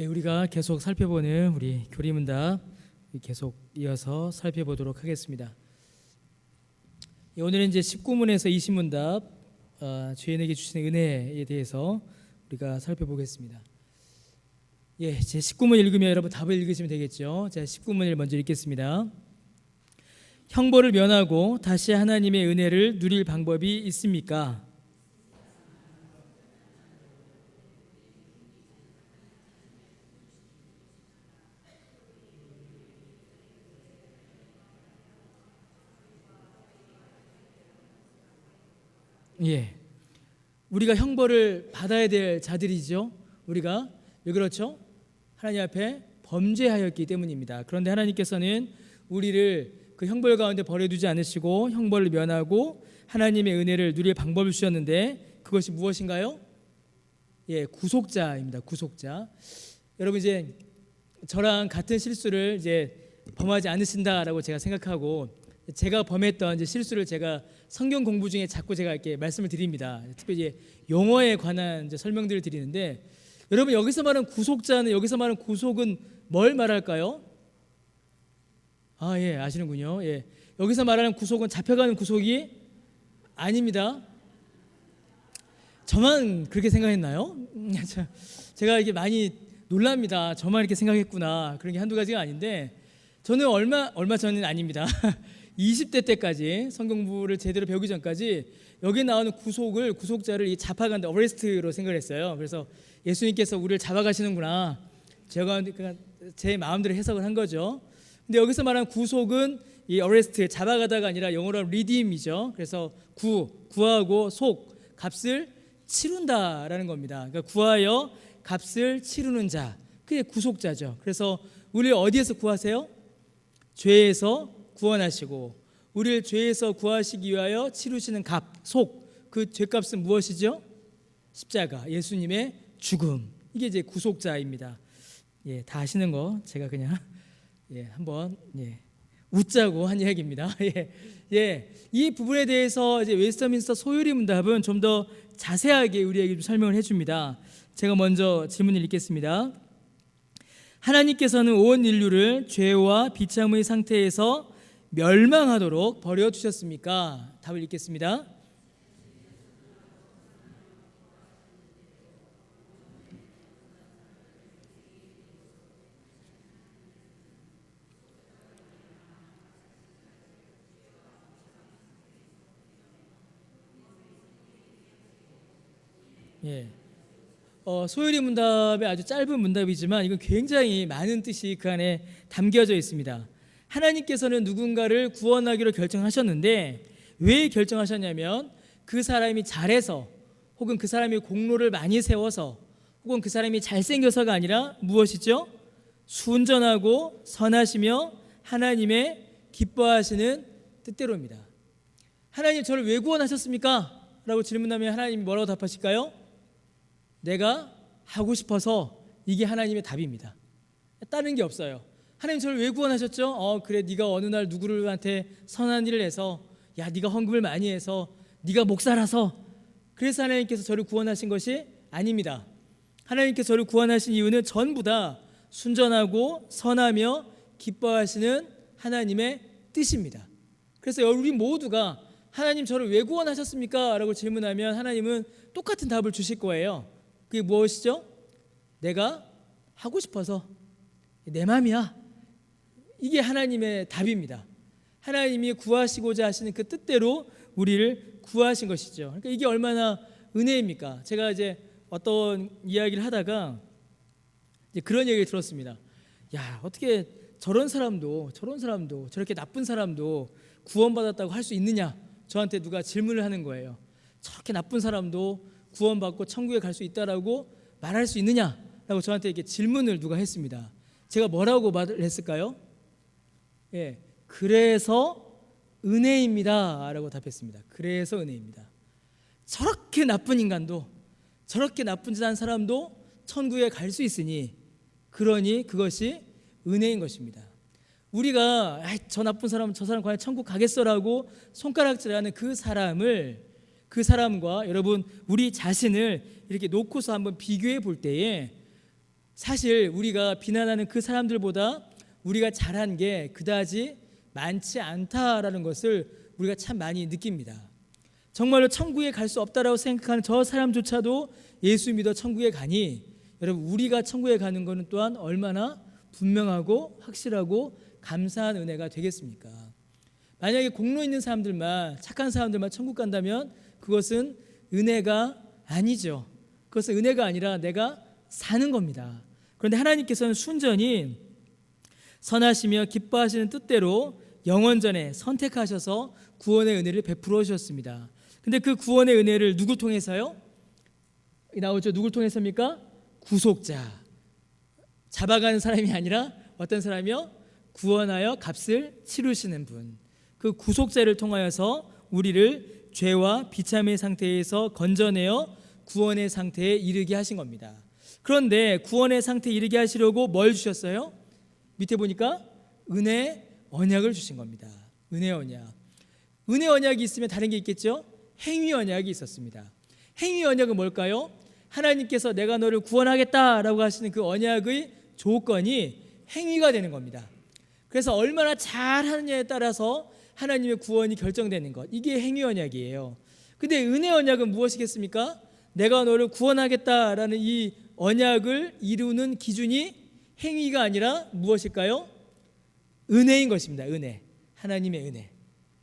우리가 계속 살펴보는 우리 교리문답 계속 이어서 살펴보도록 하겠습니다. 오늘은 이제 19문에서 20문답 죄인에게 주시는 은혜에 대해서 우리가 살펴보겠습니다. 제 19문 읽으면 여러분 답을 읽으시면 되겠죠. 자, 19문을 먼저 읽겠습니다. 형벌을 면하고 다시 하나님의 은혜를 누릴 방법이 있습니까? 우리가 형벌을 받아야 될 자들이죠. 우리가 왜 그렇죠? 하나님 앞에 범죄하였기 때문입니다. 그런데 하나님께서는 우리를 그 형벌 가운데 버려두지 않으시고 형벌을 면하고 하나님의 은혜를 누릴 방법을 주셨는데 그것이 무엇인가요? 구속자입니다. 구속자. 여러분 이제 저랑 같은 실수를 이제 범하지 않으신다라고 제가 생각하고 제가 범했던 이제 실수를 제가 성경 공부 중에 자꾸 제가 이렇게 말씀을 드립니다. 특별히 용어에 관한 이제 설명들을 드리는데 여러분 여기서 말하는 구속자는 여기서 말하는 구속은 뭘 말할까요? 아시는군요. 여기서 말하는 구속은 잡혀가는 구속이 아닙니다. 저만 그렇게 생각했나요? 제가 이게 많이 놀랍니다. 저만 이렇게 생각했구나. 그런 게 한두 가지가 아닌데 저는 얼마 전은 아닙니다. 20대 때까지 성경 공부를 제대로 배우기 전까지 여기 나오는 구속자를 이 잡아간다, 어레스트로 생각을 했어요. 그래서 예수님께서 우리를 잡아가시는구나. 제가 제 마음대로 해석을 한 거죠. 근데 여기서 말하는 구속은 이 어레스트, 잡아가다가 아니라 영어로 리딤이죠. 그래서 구하고 속, 값을 치룬다라는 겁니다. 그러니까 구하여 값을 치르는 자, 그게 구속자죠. 그래서 우리를 어디에서 구하세요? 죄에서 구원하시고 우리를 죄에서 구하시기 위하여 치르시는 값, 속, 그 죄값은 무엇이죠? 십자가, 예수님의 죽음. 이게 이제 구속자입니다. 다 아시는 거 제가 그냥 한번 웃자고 한 이야기입니다. 이 부분에 대해서 이제 웨스터민스터 소요리 문답은 좀 더 자세하게 우리에게 좀 설명을 해줍니다. 제가 먼저 질문을 읽겠습니다. 하나님께서는 온 인류를 죄와 비참의 상태에서 멸망하도록 버려두셨습니까? 답을 읽겠습니다. 소요리 문답의 아주 짧은 문답이지만 이건 굉장히 많은 뜻이 그 안에 담겨져 있습니다. 하나님께서는 누군가를 구원하기로 결정하셨는데 왜 결정하셨냐면 그 사람이 잘해서 혹은 그 사람이 공로를 많이 세워서 혹은 그 사람이 잘생겨서가 아니라 무엇이죠? 순전하고 선하시며 하나님의 기뻐하시는 뜻대로입니다. 하나님 저를 왜 구원하셨습니까? 라고 질문하면 하나님이 뭐라고 답하실까요? 내가 하고 싶어서. 이게 하나님의 답입니다. 다른 게 없어요. 하나님 저를 왜 구원하셨죠? 그래 네가 어느 날 누구한테 선한 일을 해서 네가 헌금을 많이 해서 네가 목사라서 그래서 하나님께서 저를 구원하신 것이 아닙니다. 하나님께서 저를 구원하신 이유는 전부 다 순전하고 선하며 기뻐하시는 하나님의 뜻입니다. 그래서 우리 모두가 하나님 저를 왜 구원하셨습니까? 라고 질문하면 하나님은 똑같은 답을 주실 거예요. 그게 무엇이죠? 내가 하고 싶어서, 내 맘이야. 이게 하나님의 답입니다. 하나님이 구하시고자 하시는 그 뜻대로 우리를 구하신 것이죠. 그러니까 이게 얼마나 은혜입니까? 제가 이제 어떤 이야기를 하다가 이제 그런 얘기를 들었습니다. 어떻게 저런 사람도 저렇게 나쁜 사람도 구원받았다고 할 수 있느냐? 저한테 누가 질문을 하는 거예요. 저렇게 나쁜 사람도 구원받고 천국에 갈 수 있다라고 말할 수 있느냐라고 저한테 이렇게 질문을 누가 했습니다. 제가 뭐라고 말을 했을까요? 그래서 은혜입니다 라고 답했습니다. 그래서 은혜입니다. 저렇게 나쁜 인간도 저렇게 나쁜 짓 한 사람도 천국에 갈 수 있으니 그러니 그것이 은혜인 것입니다. 우리가 저 나쁜 사람 저 사람 과연 천국 가겠어라고 손가락질하는 그 사람과 여러분 우리 자신을 이렇게 놓고서 한번 비교해 볼 때에 사실 우리가 비난하는 그 사람들보다 우리가 잘한 게 그다지 많지 않다라는 것을 우리가 참 많이 느낍니다. 정말로 천국에 갈 수 없다라고 생각하는 저 사람조차도 예수 믿어 천국에 가니, 여러분 우리가 천국에 가는 것은 또한 얼마나 분명하고 확실하고 감사한 은혜가 되겠습니까? 만약에 공로 있는 사람들만, 착한 사람들만 천국 간다면 그것은 은혜가 아니죠. 그것은 은혜가 아니라 내가 사는 겁니다. 그런데 하나님께서는 순전히 선하시며 기뻐하시는 뜻대로 영원전에 선택하셔서 구원의 은혜를 베풀어 주셨습니다. 근데 그 구원의 은혜를 누구 통해서요? 나오죠. 누굴 통해서입니까? 구속자. 잡아가는 사람이 아니라 어떤 사람이요? 구원하여 값을 치르시는 분. 그 구속자를 통하여서 우리를 죄와 비참의 상태에서 건져내어 구원의 상태에 이르게 하신 겁니다. 그런데 구원의 상태에 이르게 하시려고 뭘 주셨어요? 밑에 보니까 은혜 언약을 주신 겁니다. 은혜 언약. 은혜 언약이 있으면 다른 게 있겠죠? 행위 언약이 있었습니다. 행위 언약은 뭘까요? 하나님께서 내가 너를 구원하겠다라고 하시는 그 언약의 조건이 행위가 되는 겁니다. 그래서 얼마나 잘하느냐에 따라서 하나님의 구원이 결정되는 것, 이게 행위 언약이에요. 근데 은혜 언약은 무엇이겠습니까? 내가 너를 구원하겠다라는 이 언약을 이루는 기준이 행위가 아니라 무엇일까요? 은혜인 것입니다. 은혜. 하나님의 은혜.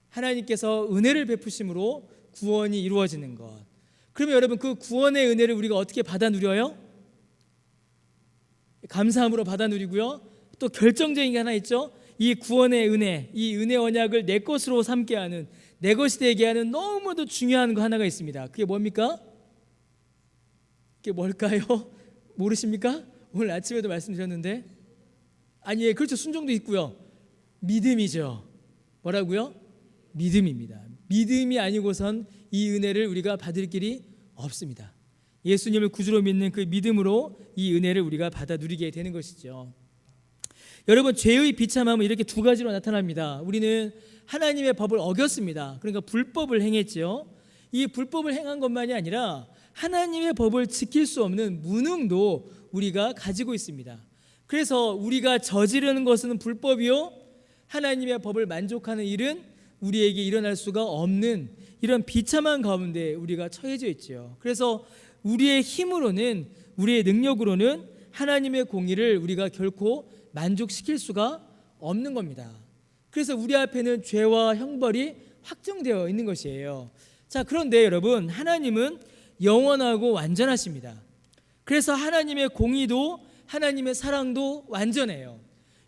하나님께서 은혜를 베푸심으로 구원이 이루어지는 것. 그러면 여러분 그 구원의 은혜를 우리가 어떻게 받아 누려요? 감사함으로 받아 누리고요. 또 결정적인 게 하나 있죠. 이 구원의 은혜, 이 은혜 언약을 내 것으로 삼게 하는, 내 것이 되게 하는 너무도 중요한 거 하나가 있습니다. 그게 뭡니까? 그게 뭘까요? 모르십니까? 오늘 아침에도 말씀드렸는데, 아니, 그렇죠. 순종도 있고요. 믿음이죠. 뭐라고요? 믿음입니다. 믿음이 아니고선 이 은혜를 우리가 받을 길이 없습니다. 예수님을 구주로 믿는 그 믿음으로 이 은혜를 우리가 받아 누리게 되는 것이죠. 여러분, 죄의 비참함은 이렇게 두 가지로 나타납니다. 우리는 하나님의 법을 어겼습니다. 그러니까 불법을 행했죠. 이 불법을 행한 것만이 아니라 하나님의 법을 지킬 수 없는 무능도 우리가 가지고 있습니다. 그래서 우리가 저지르는 것은 불법이요, 하나님의 법을 만족하는 일은 우리에게 일어날 수가 없는 이런 비참한 가운데 우리가 처해져 있죠. 그래서 우리의 힘으로는, 우리의 능력으로는 하나님의 공의를 우리가 결코 만족시킬 수가 없는 겁니다. 그래서 우리 앞에는 죄와 형벌이 확정되어 있는 것이에요. 자, 그런데 여러분, 하나님은 영원하고 완전하십니다. 그래서 하나님의 공의도 하나님의 사랑도 완전해요.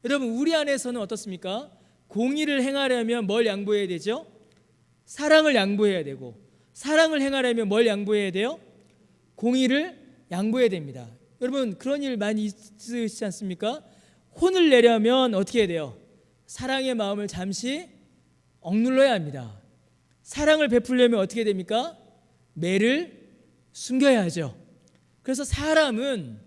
여러분, 우리 안에서는 어떻습니까? 공의를 행하려면 뭘 양보해야 되죠? 사랑을 양보해야 되고, 사랑을 행하려면 뭘 양보해야 돼요? 공의를 양보해야 됩니다. 여러분, 그런 일 많이 있으시지 않습니까? 혼을 내려면 어떻게 해야 돼요? 사랑의 마음을 잠시 억눌러야 합니다. 사랑을 베풀려면 어떻게 됩니까? 매를 숨겨야 하죠. 그래서 사람은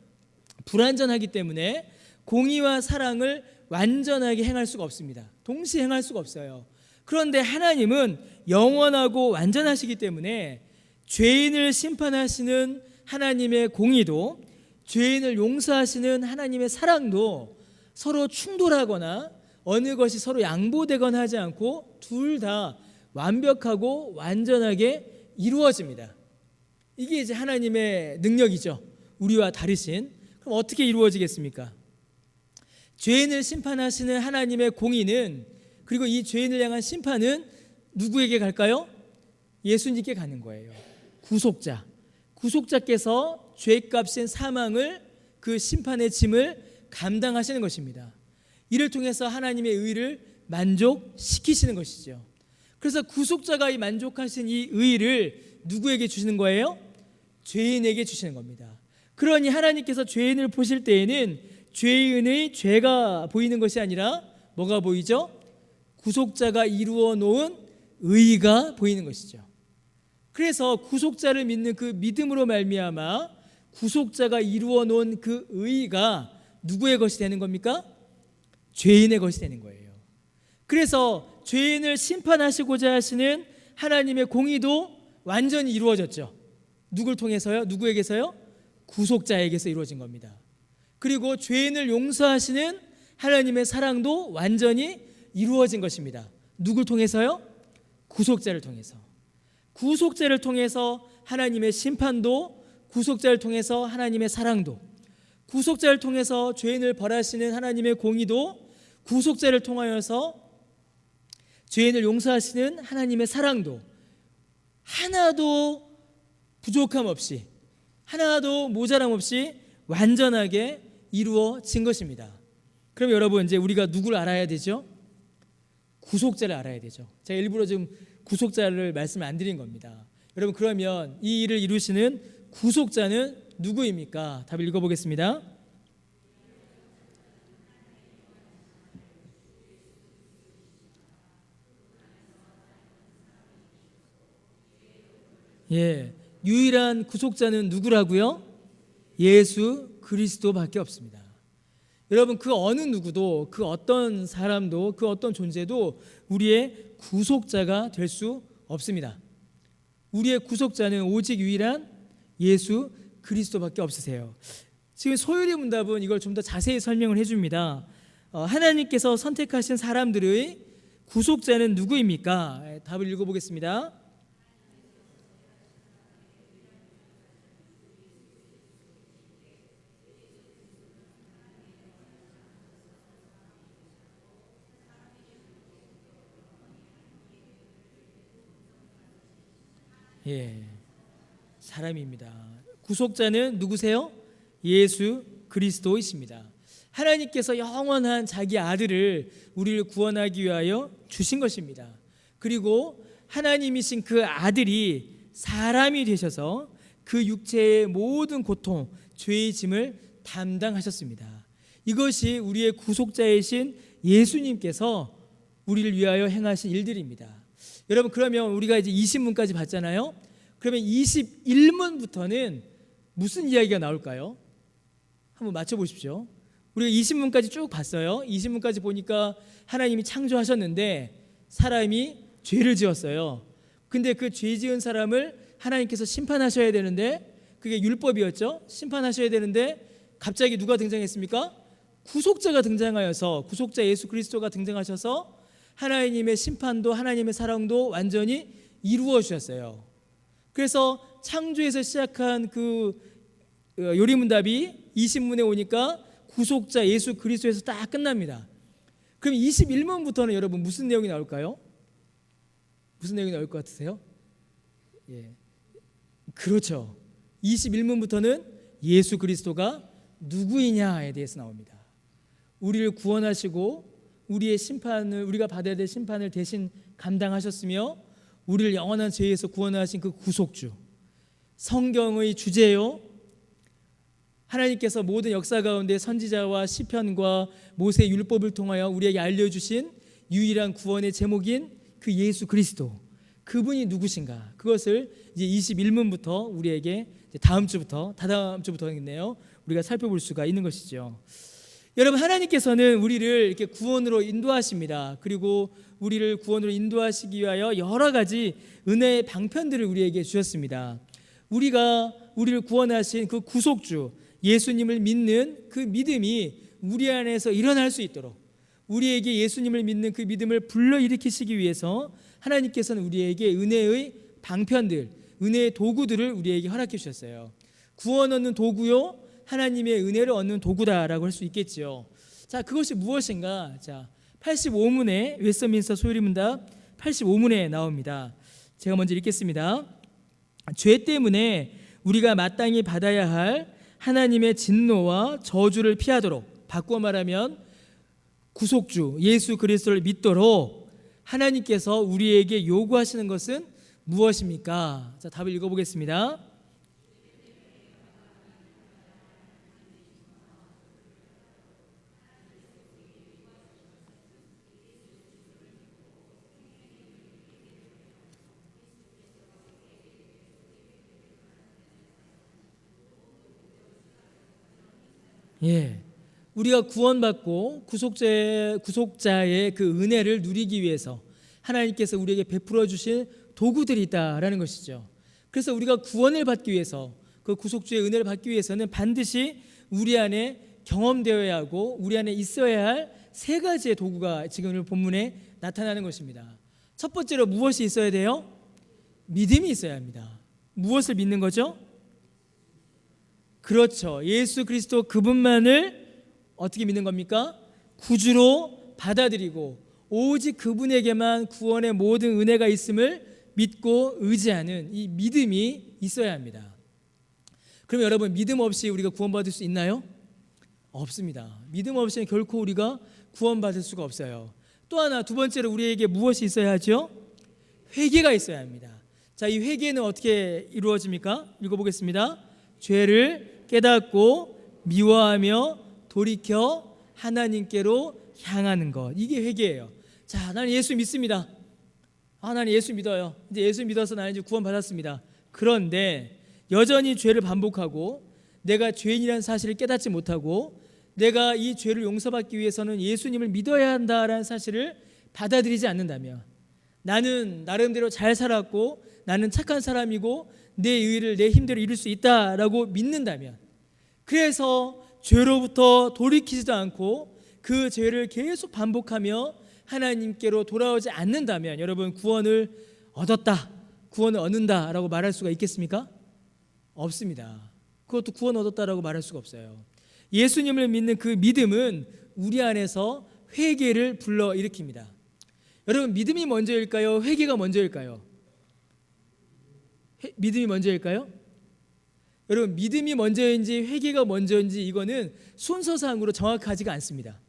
불완전하기 때문에 공의와 사랑을 완전하게 행할 수가 없습니다. 동시에 행할 수가 없어요. 그런데 하나님은 영원하고 완전하시기 때문에 죄인을 심판하시는 하나님의 공의도, 죄인을 용서하시는 하나님의 사랑도 서로 충돌하거나 어느 것이 서로 양보되거나 하지 않고 둘 다 완벽하고 완전하게 이루어집니다. 이게 이제 하나님의 능력이죠. 우리와 다르신. 그럼 어떻게 이루어지겠습니까? 죄인을 심판하시는 하나님의 공의는, 그리고 이 죄인을 향한 심판은 누구에게 갈까요? 예수님께 가는 거예요. 구속자. 구속자께서 죄값인 사망을, 그 심판의 짐을 감당하시는 것입니다. 이를 통해서 하나님의 의를 만족시키시는 것이죠. 그래서 구속자가 이 만족하신 이 의를 누구에게 주시는 거예요? 죄인에게 주시는 겁니다. 그러니 하나님께서 죄인을 보실 때에는 죄인의 죄가 보이는 것이 아니라 뭐가 보이죠? 구속자가 이루어 놓은 의가 보이는 것이죠. 그래서 구속자를 믿는 그 믿음으로 말미암아 구속자가 이루어 놓은 그 의가 누구의 것이 되는 겁니까? 죄인의 것이 되는 거예요. 그래서 죄인을 심판하시고자 하시는 하나님의 공의도 완전히 이루어졌죠. 누굴 통해서요? 누구에게서요? 구속자에게서 이루어진 겁니다. 그리고 죄인을 용서하시는 하나님의 사랑도 완전히 이루어진 것입니다. 누굴 통해서요? 구속자를 통해서. 구속자를 통해서 하나님의 심판도, 구속자를 통해서 하나님의 사랑도, 구속자를 통해서 죄인을 벌하시는 하나님의 공의도, 구속자를 통하여서 죄인을 용서하시는 하나님의 사랑도 하나도 부족함 없이, 하나도 모자람 없이 완전하게 이루어진 것입니다. 그럼 여러분, 이제 우리가 누구를 알아야 되죠? 구속자를 알아야 되죠. 제가 일부러 지금 구속자를 말씀을 안 드린 겁니다. 여러분, 그러면 이 일을 이루시는 구속자는 누구입니까? 답을 읽어보겠습니다. 유일한 구속자는 누구라고요? 예수 그리스도밖에 없습니다. 여러분, 그 어느 누구도, 그 어떤 사람도, 그 어떤 존재도 우리의 구속자가 될 수 없습니다. 우리의 구속자는 오직 유일한 예수 그리스도밖에 없으세요. 지금 소율이 문답은 이걸 좀 더 자세히 설명을 해줍니다. 하나님께서 선택하신 사람들의 구속자는 누구입니까? 답을 읽어보겠습니다. 사람입니다. 구속자는 누구세요? 예수 그리스도이십니다. 하나님께서 영원한 자기 아들을 우리를 구원하기 위하여 주신 것입니다. 그리고 하나님이신 그 아들이 사람이 되셔서 그 육체의 모든 고통, 죄의 짐을 담당하셨습니다. 이것이 우리의 구속자이신 예수님께서 우리를 위하여 행하신 일들입니다. 여러분, 그러면 우리가 이제 20문까지 봤잖아요. 그러면 21문부터는 무슨 이야기가 나올까요? 한번 맞춰보십시오. 우리가 20문까지 쭉 봤어요. 20문까지 보니까 하나님이 창조하셨는데 사람이 죄를 지었어요. 근데 그 죄 지은 사람을 하나님께서 심판하셔야 되는데, 그게 율법이었죠. 심판하셔야 되는데 갑자기 누가 등장했습니까? 구속자가 등장하여서, 구속자 예수 그리스도가 등장하셔서 하나님의 심판도 하나님의 사랑도 완전히 이루어 주셨어요. 그래서 창조에서 시작한 그 요리문답이 20문에 오니까 구속자 예수 그리스도에서 딱 끝납니다. 그럼 21문부터는 여러분 무슨 내용이 나올까요? 무슨 내용이 나올 것 같으세요? 그렇죠. 21문부터는 예수 그리스도가 누구이냐에 대해서 나옵니다. 우리를 구원하시고 우리의 심판을, 우리가 받아야 될 심판을 대신 감당하셨으며 우리를 영원한 죄에서 구원하신 그 구속주, 성경의 주제요, 하나님께서 모든 역사 가운데 선지자와 시편과 모세의 율법을 통하여 우리에게 알려주신 유일한 구원의 제목인 그 예수 그리스도, 그분이 누구신가, 그것을 이제 21문부터 우리에게 다음 주부터겠네요, 우리가 살펴볼 수가 있는 것이죠. 여러분, 하나님께서는 우리를 이렇게 구원으로 인도하십니다. 그리고 우리를 구원으로 인도하시기 위하여 여러 가지 은혜의 방편들을 우리에게 주셨습니다. 우리를 구원하신 그 구속주 예수님을 믿는 그 믿음이 우리 안에서 일어날 수 있도록, 우리에게 예수님을 믿는 그 믿음을 불러일으키시기 위해서 하나님께서는 우리에게 은혜의 방편들, 은혜의 도구들을 우리에게 허락해 주셨어요. 구원 얻는 도구요, 하나님의 은혜를 얻는 도구다라고 할 수 있겠지요. 자, 그것이 무엇인가? 자, 85문에 웨스트민스터 소율이문답 85문에 나옵니다. 제가 먼저 읽겠습니다. 죄 때문에 우리가 마땅히 받아야 할 하나님의 진노와 저주를 피하도록, 바꾸어 말하면 구속주 예수 그리스도를 믿도록 하나님께서 우리에게 요구하시는 것은 무엇입니까? 자, 답을 읽어보겠습니다. 우리가 구원받고 구속자의 그 은혜를 누리기 위해서 하나님께서 우리에게 베풀어 주신 도구들이 있다라는 것이죠. 그래서 우리가 구원을 받기 위해서, 그 구속주의 은혜를 받기 위해서는 반드시 우리 안에 경험되어야 하고 우리 안에 있어야 할 세 가지의 도구가 지금 오늘 본문에 나타나는 것입니다. 첫 번째로 무엇이 있어야 돼요? 믿음이 있어야 합니다. 무엇을 믿는 거죠? 그렇죠. 예수 그리스도 그분만을 어떻게 믿는 겁니까? 구주로 받아들이고 오직 그분에게만 구원의 모든 은혜가 있음을 믿고 의지하는 이 믿음이 있어야 합니다. 그럼 여러분, 믿음 없이 우리가 구원받을 수 있나요? 없습니다. 믿음 없이는 결코 우리가 구원받을 수가 없어요. 또 하나, 두 번째로 우리에게 무엇이 있어야 하죠? 회개가 있어야 합니다. 자, 이 회개는 어떻게 이루어집니까? 읽어보겠습니다. 죄를 깨닫고 미워하며 돌이켜 하나님께로 향하는 것, 이게 회개예요. 자, 나는 예수 믿습니다. 나는 예수 믿어요. 이제 예수 믿어서 나는 이제 구원받았습니다. 그런데 여전히 죄를 반복하고 내가 죄인이라는 사실을 깨닫지 못하고 내가 이 죄를 용서받기 위해서는 예수님을 믿어야 한다라는 사실을 받아들이지 않는다면, 나는 나름대로 잘 살았고 나는 착한 사람이고 내 의의를 내 힘대로 이룰 수 있다라고 믿는다면, 그래서 죄로부터 돌이키지도 않고 그 죄를 계속 반복하며 하나님께로 돌아오지 않는다면, 여러분, 구원을 얻었다, 구원을 얻는다라고 말할 수가 있겠습니까? 없습니다. 그것도 구원 얻었다라고 말할 수가 없어요. 예수님을 믿는 그 믿음은 우리 안에서 회개를 불러일으킵니다. 여러분, 믿음이 먼저일까요? 회개가 먼저일까요? 믿음이 먼저일까요? 여러분, 믿음이 먼저인지 회개가 먼저인지 이거는 순서상으로 정확하지가 않습니다.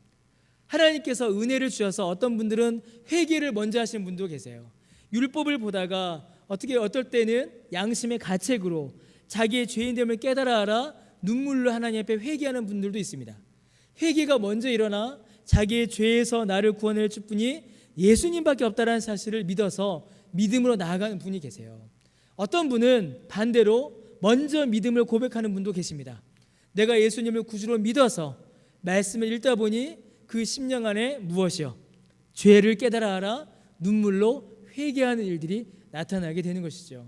하나님께서 은혜를 주셔서 어떤 분들은 회개를 먼저 하시는 분도 계세요. 율법을 보다가 어떨 때는 양심의 가책으로 자기의 죄인됨을 깨달아 알아 눈물로 하나님 앞에 회개하는 분들도 있습니다. 회개가 먼저 일어나 자기의 죄에서 나를 구원해 줄 분이 예수님밖에 없다는 사실을 믿어서 믿음으로 나아가는 분이 계세요. 어떤 분은 반대로 먼저 믿음을 고백하는 분도 계십니다. 내가 예수님을 구주로 믿어서 말씀을 읽다 보니 그 심령 안에 무엇이요? 죄를 깨달아 알아 눈물로 회개하는 일들이 나타나게 되는 것이죠.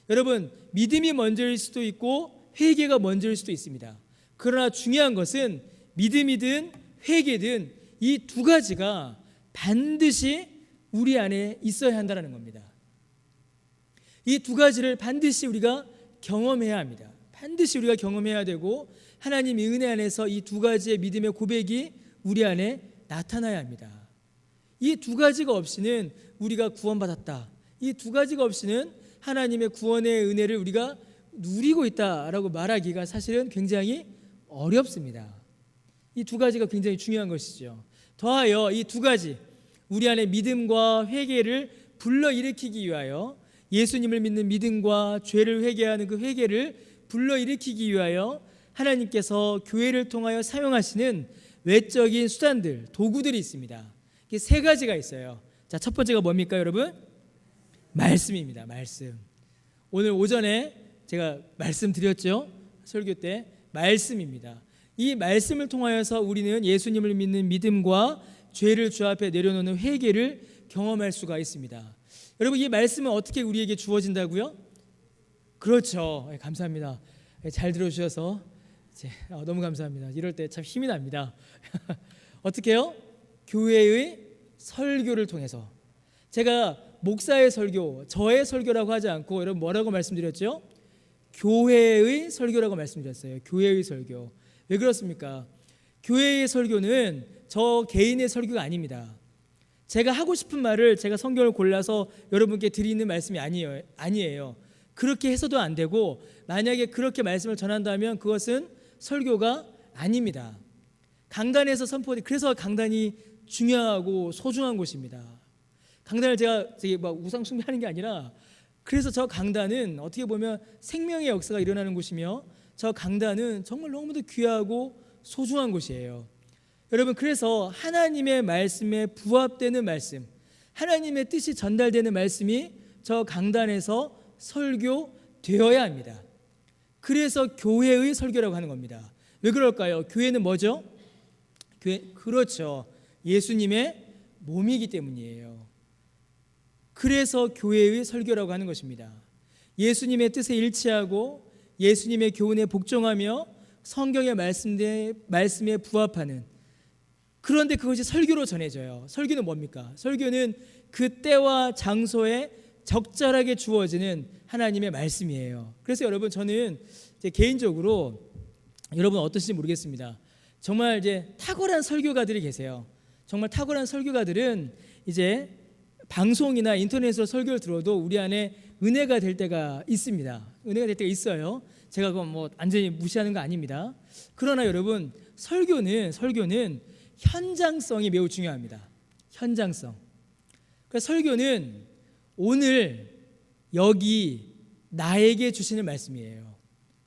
여러분, 믿음이 먼저일 수도 있고 회개가 먼저일 수도 있습니다. 그러나 중요한 것은 믿음이든 회개든 이 두 가지가 반드시 우리 안에 있어야 한다는 겁니다. 이 두 가지를 반드시 우리가 경험해야 합니다. 반드시 우리가 경험해야 되고 하나님의 은혜 안에서 이 두 가지의 믿음의 고백이 우리 안에 나타나야 합니다. 이 두 가지가 없이는 우리가 구원받았다, 이 두 가지가 없이는 하나님의 구원의 은혜를 우리가 누리고 있다라고 말하기가 사실은 굉장히 어렵습니다. 이 두 가지가 굉장히 중요한 것이죠. 더하여 이 두 가지, 우리 안에 믿음과 회개를 불러일으키기 위하여, 예수님을 믿는 믿음과 죄를 회개하는 그 회개를 불러일으키기 위하여 하나님께서 교회를 통하여 사용하시는 외적인 수단들, 도구들이 있습니다. 이게 세 가지가 있어요. 자, 첫 번째가 뭡니까, 여러분? 말씀입니다. 말씀. 오늘 오전에 제가 말씀드렸죠. 설교 때 말씀입니다. 이 말씀을 통하여서 우리는 예수님을 믿는 믿음과 죄를 주 앞에 내려놓는 회개를 경험할 수가 있습니다. 여러분, 이 말씀은 어떻게 우리에게 주어진다고요? 그렇죠. 감사합니다. 잘 들어주셔서 너무 감사합니다. 이럴 때 참 힘이 납니다. 어떻게 해요? 교회의 설교를 통해서. 제가 목사의 설교, 저의 설교라고 하지 않고 여러분 뭐라고 말씀드렸죠? 교회의 설교라고 말씀드렸어요. 교회의 설교. 왜 그렇습니까? 교회의 설교는 저 개인의 설교가 아닙니다. 제가 하고 싶은 말을 제가 성경을 골라서 여러분께 드리는 말씀이 아니에요. 그렇게 해서도 안 되고, 만약에 그렇게 말씀을 전한다면 그것은 설교가 아닙니다. 강단에서 그래서 강단이 중요하고 소중한 곳입니다. 강단을 제가 막 우상 숭배하는 게 아니라, 그래서 저 강단은 어떻게 보면 생명의 역사가 일어나는 곳이며 저 강단은 정말 너무도 귀하고 소중한 곳이에요. 여러분, 그래서 하나님의 말씀에 부합되는 말씀, 하나님의 뜻이 전달되는 말씀이 저 강단에서 설교되어야 합니다. 그래서 교회의 설교라고 하는 겁니다. 왜 그럴까요? 교회는 뭐죠? 그렇죠. 예수님의 몸이기 때문이에요. 그래서 교회의 설교라고 하는 것입니다. 예수님의 뜻에 일치하고 예수님의 교훈에 복종하며 성경의 말씀에 부합하는, 그런데 그것이 설교로 전해져요. 설교는 뭡니까? 설교는 그 때와 장소에 적절하게 주어지는 하나님의 말씀이에요. 그래서 여러분, 저는 이제 개인적으로 여러분 어떠신지 모르겠습니다. 정말 이제 탁월한 설교가들이 계세요. 정말 탁월한 설교가들은 이제 방송이나 인터넷으로 설교를 들어도 우리 안에 은혜가 될 때가 있습니다. 은혜가 될 때가 있어요. 제가 그건 뭐 완전히 무시하는 거 아닙니다. 그러나 여러분, 설교는 현장성이 매우 중요합니다. 현장성. 그러니까 설교는 오늘 여기 나에게 주시는 말씀이에요.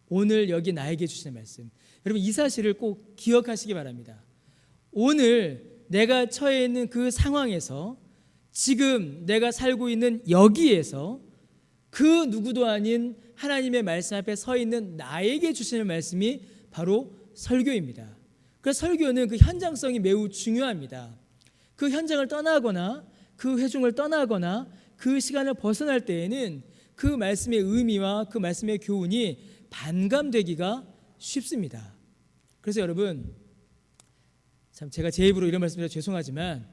오늘 여기 나에게 주시는 말씀. 여러분, 이 사실을 꼭 기억하시기 바랍니다. 오늘 내가 처해 있는 그 상황에서, 지금 내가 살고 있는 여기에서 그 누구도 아닌 하나님의 말씀 앞에 서 있는 나에게 주시는 말씀이 바로 설교입니다. 그래서 설교는 그 현장성이 매우 중요합니다. 그 현장을 떠나거나 그 회중을 떠나거나 그 시간을 벗어날 때에는 그 말씀의 의미와 그 말씀의 교훈이 반감되기가 쉽습니다. 그래서 여러분, 참 제가 제 입으로 이런 말씀드려 죄송하지만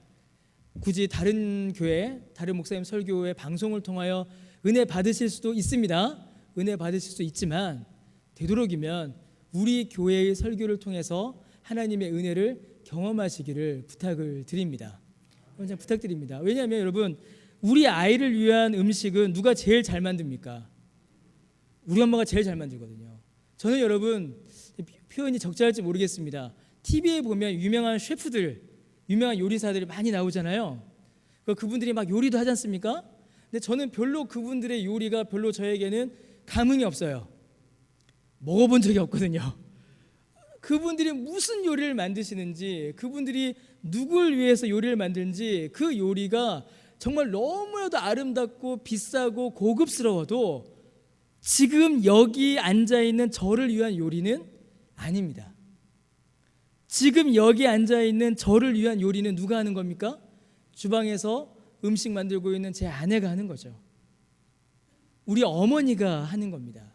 굳이 다른 교회, 다른 목사님 설교의 방송을 통하여 은혜 받으실 수도 있습니다. 은혜 받으실 수 있지만 되도록이면 우리 교회의 설교를 통해서 하나님의 은혜를 경험하시기를 부탁을 드립니다. 참 부탁드립니다. 왜냐하면 여러분, 우리 아이를 위한 음식은 누가 제일 잘 만듭니까? 우리 엄마가 제일 잘 만들거든요. 저는 여러분, 표현이 적절할지 모르겠습니다. TV에 보면 유명한 셰프들, 유명한 요리사들이 많이 나오잖아요. 그분들이 막 요리도 하지 않습니까? 근데 저는 별로 그분들의 요리가 별로 저에게는 감흥이 없어요. 먹어본 적이 없거든요. 그분들이 무슨 요리를 만드시는지, 그분들이 누굴 위해서 요리를 만드는지, 그 요리가 정말 너무나도 아름답고 비싸고 고급스러워도 지금 여기 앉아있는 저를 위한 요리는 아닙니다. 지금 여기 앉아있는 저를 위한 요리는 누가 하는 겁니까? 주방에서 음식 만들고 있는 제 아내가 하는 거죠. 우리 어머니가 하는 겁니다.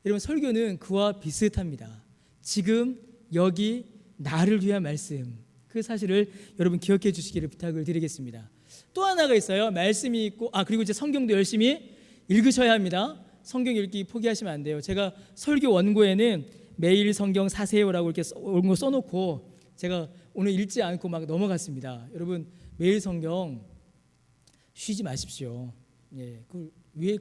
여러분, 설교는 그와 비슷합니다. 지금 여기 나를 위한 말씀, 그 사실을 여러분 기억해 주시기를 부탁을 드리겠습니다. 또 하나가 있어요. 말씀이 있고, 그리고 이제 성경도 열심히 읽으셔야 합니다. 성경 읽기 포기하시면 안 돼요. 제가 설교 원고에는 매일 성경 사세요라고 이렇게 써놓고 제가 오늘 읽지 않고 막 넘어갔습니다. 여러분, 매일 성경 쉬지 마십시오.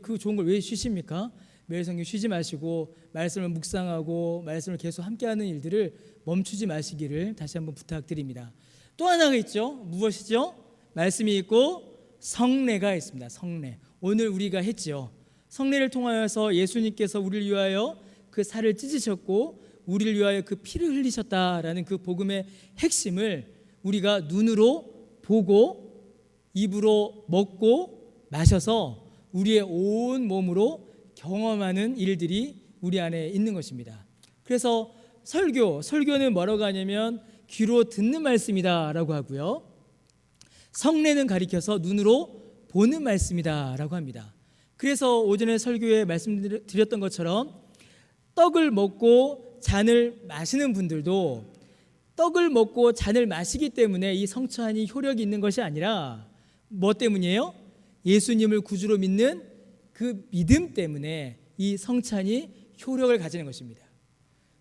그 좋은 걸 왜 쉬십니까? 매일 성경 쉬지 마시고 말씀을 묵상하고 말씀을 계속 함께하는 일들을 멈추지 마시기를 다시 한번 부탁드립니다. 또 하나가 있죠. 무엇이죠? 말씀이 있고 성례가 있습니다. 성례. 오늘 우리가 했죠. 성례를 통하여서 예수님께서 우리를 위하여 그 살을 찢으셨고 우리를 위하여 그 피를 흘리셨다라는 그 복음의 핵심을 우리가 눈으로 보고 입으로 먹고 마셔서 우리의 온 몸으로 경험하는 일들이 우리 안에 있는 것입니다. 그래서 설교는 뭐라고 하냐면 귀로 듣는 말씀이다라고 하고요. 성례는 가리켜서 눈으로 보는 말씀이다라고 합니다. 그래서 오전에 설교에 말씀드렸던 것처럼 떡을 먹고 잔을 마시는 분들도 떡을 먹고 잔을 마시기 때문에 이 성찬이 효력이 있는 것이 아니라 뭐 때문이에요? 예수님을 구주로 믿는 그 믿음 때문에 이 성찬이 효력을 가지는 것입니다.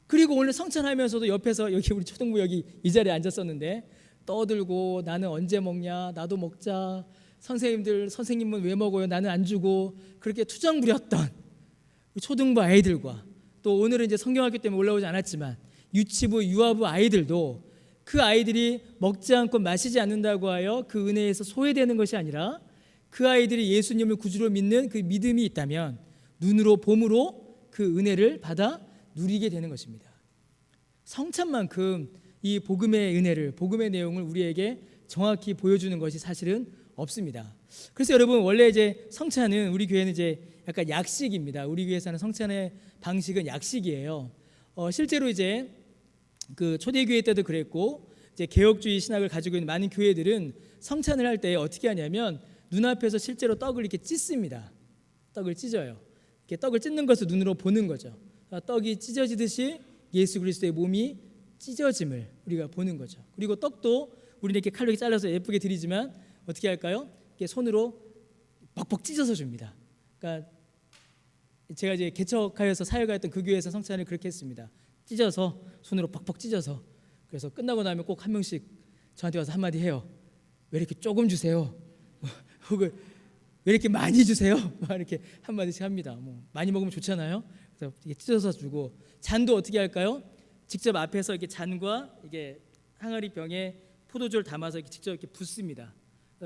그리고 오늘 성찬하면서도 옆에서 여기 우리 초등부 여기 이 자리에 앉았었는데 떠들고 나는 언제 먹냐, 나도 먹자, 선생님은 왜 먹어요, 나는 안 주고, 그렇게 투정 부렸던 초등부 아이들과 또 오늘은 이제 성경학교 때문에 올라오지 않았지만 유치부, 유아부 아이들도 그 아이들이 먹지 않고 마시지 않는다고 하여 그 은혜에서 소외되는 것이 아니라 그 아이들이 예수님을 구주로 믿는 그 믿음이 있다면 눈으로 봄으로 그 은혜를 받아 누리게 되는 것입니다. 성찬만큼 이 복음의 은혜를, 복음의 내용을 우리에게 정확히 보여주는 것이 사실은 없습니다. 그래서 여러분, 원래 이제 성찬은 우리 교회는 이제 약간 약식입니다. 우리 교회에서는 성찬의 방식은 약식이에요. 실제로 이제 그 초대교회 때도 그랬고 이제 개혁주의 신학을 가지고 있는 많은 교회들은 성찬을 할 때 어떻게 하냐면 눈앞에서 실제로 떡을 이렇게 찢습니다. 떡을 찢어요. 이렇게 떡을 찢는 것을 눈으로 보는 거죠. 떡이 찢어지듯이 예수 그리스도의 몸이 찢어짐을 우리가 보는 거죠. 그리고 떡도 우리는 이렇게 칼로 잘라서 예쁘게 드리지만 어떻게 할까요? 이렇게 손으로 벅벅 찢어서 줍니다. 그러니까 제가 이제 개척하여서 사역하였던 그 교회에서 성찬을 그렇게 했습니다. 찢어서 손으로 벅벅 찢어서. 그래서 끝나고 나면 꼭 한 명씩 저한테 와서 한마디 해요. 왜 이렇게 조금 주세요? 혹은 왜 이렇게 많이 주세요? 막 이렇게 한마디씩 합니다. 뭐 많이 먹으면 좋잖아요. 그래서 이게 찢어서 주고, 잔도 어떻게 할까요? 직접 앞에서 이렇게 잔과 이게 항아리 병에 포도주를 담아서 이렇게 직접 이렇게 붓습니다.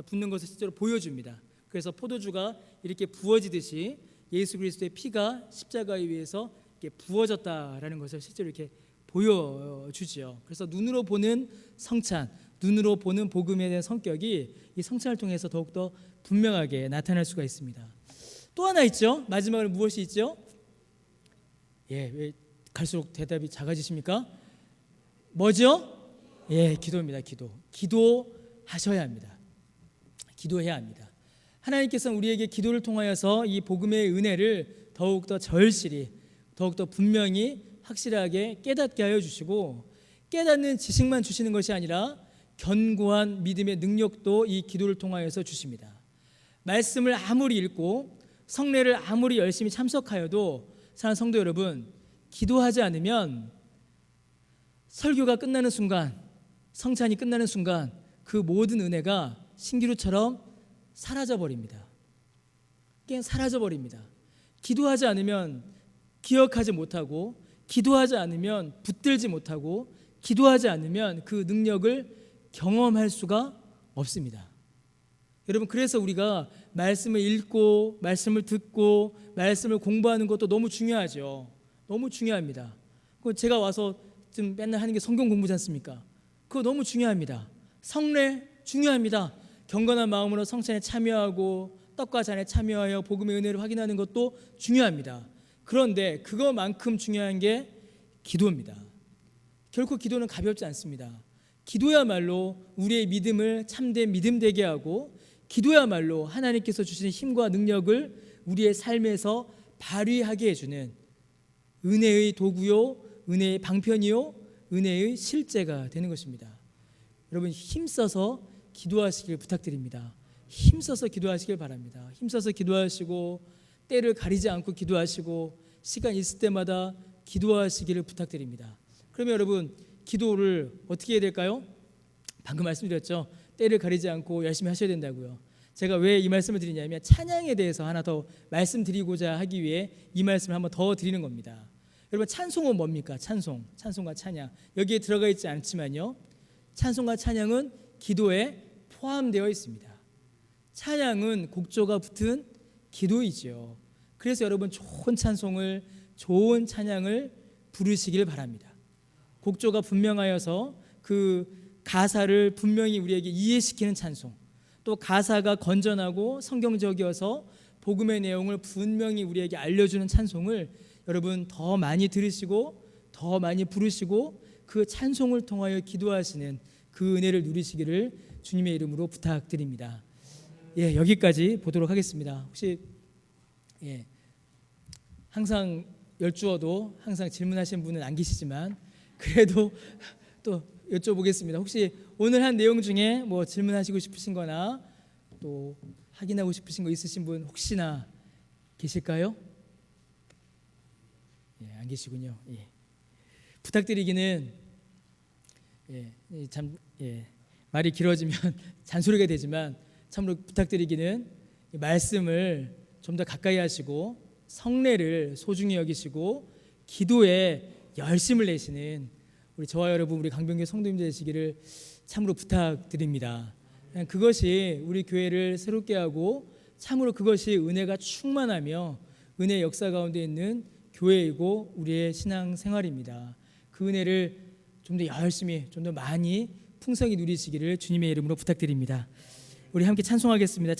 붓는 것을 실제로 보여줍니다. 그래서 포도주가 이렇게 부어지듯이 예수 그리스도의 피가 십자가에 의해서 이렇게 부어졌다라는 것을 실제로 이렇게 보여주지요. 그래서 눈으로 보는 성찬, 눈으로 보는 복음에 대한 성격이 이 성찬을 통해서 더욱더 분명하게 나타날 수가 있습니다. 또 하나 있죠. 마지막으로 무엇이 있죠? 왜 갈수록 대답이 작아지십니까? 뭐죠? 기도입니다. 기도하셔야 합니다. 기도해야 합니다. 하나님께서는 우리에게 기도를 통하여서 이 복음의 은혜를 더욱더 절실히, 더욱더 분명히 확실하게 깨닫게 하여 주시고, 깨닫는 지식만 주시는 것이 아니라 견고한 믿음의 능력도 이 기도를 통하여서 주십니다. 말씀을 아무리 읽고 성례를 아무리 열심히 참석하여도 사랑하는 성도 여러분, 기도하지 않으면 설교가 끝나는 순간, 성찬이 끝나는 순간 그 모든 은혜가 신기루처럼 사라져버립니다. 그냥 사라져버립니다. 기도하지 않으면 기억하지 못하고, 기도하지 않으면 붙들지 못하고, 기도하지 않으면 그 능력을 경험할 수가 없습니다. 여러분, 그래서 우리가 말씀을 읽고 말씀을 듣고 말씀을 공부하는 것도 너무 중요하죠. 너무 중요합니다. 제가 와서 지금 맨날 하는 게 성경 공부지 않습니까? 그거 너무 중요합니다. 성례 중요합니다. 경건한 마음으로 성찬에 참여하고 떡과 잔에 참여하여 복음의 은혜를 확인하는 것도 중요합니다. 그런데 그거만큼 중요한 게 기도입니다. 결코 기도는 가볍지 않습니다. 기도야말로 우리의 믿음을 참된 믿음 되게 하고, 기도야말로 하나님께서 주시는 힘과 능력을 우리의 삶에서 발휘하게 해주는 은혜의 도구요, 은혜의 방편이요, 은혜의 실제가 되는 것입니다. 여러분, 힘써서 기도하시길 부탁드립니다. 힘써서 기도하시길 바랍니다. 힘써서 기도하시고 때를 가리지 않고 기도하시고 시간 있을 때마다 기도하시기를 부탁드립니다. 그러면 여러분, 기도를 어떻게 해야 될까요? 방금 말씀드렸죠. 때를 가리지 않고 열심히 하셔야 된다고요. 제가 왜 이 말씀을 드리냐면 찬양에 대해서 하나 더 말씀드리고자 하기 위해 이 말씀을 한번 더 드리는 겁니다. 여러분, 찬송은 뭡니까? 찬송과 찬양. 여기에 들어가 있지 않지만요, 찬송과 찬양은 기도에 포함되어 있습니다. 찬양은 곡조가 붙은 기도이지요. 그래서 여러분, 좋은 찬송을, 좋은 찬양을 부르시길 바랍니다. 곡조가 분명하여서 그 가사를 분명히 우리에게 이해시키는 찬송, 또 가사가 건전하고 성경적이어서 복음의 내용을 분명히 우리에게 알려주는 찬송을 여러분 더 많이 들으시고 더 많이 부르시고 그 찬송을 통하여 기도하시는 그 은혜를 누리시기를 주님의 이름으로 부탁드립니다. 여기까지 보도록 하겠습니다. 혹시 항상 열주어도 항상 질문하시는 분은 안 계시지만 그래도 또 여쭤보겠습니다. 혹시 오늘 한 내용 중에 뭐 질문하시고 싶으신 거나 또 확인하고 싶으신 거 있으신 분 혹시나 계실까요? 안 계시군요. 부탁드리기는 말이 길어지면 잔소리가 되지만 참으로 부탁드리기는 말씀을 좀 더 가까이 하시고 성례를 소중히 여기시고 기도에 열심을 내시는 우리 저와 여러분, 우리 강병교 성도님들 되시기를 참으로 부탁드립니다. 그것이 우리 교회를 새롭게 하고 참으로 그것이 은혜가 충만하며 은혜의 역사 가운데 있는 교회이고 우리의 신앙생활입니다. 그 은혜를 좀 더 열심히, 좀 더 많이 풍성히 누리시기를 주님의 이름으로 부탁드립니다. 우리 함께 찬송하겠습니다.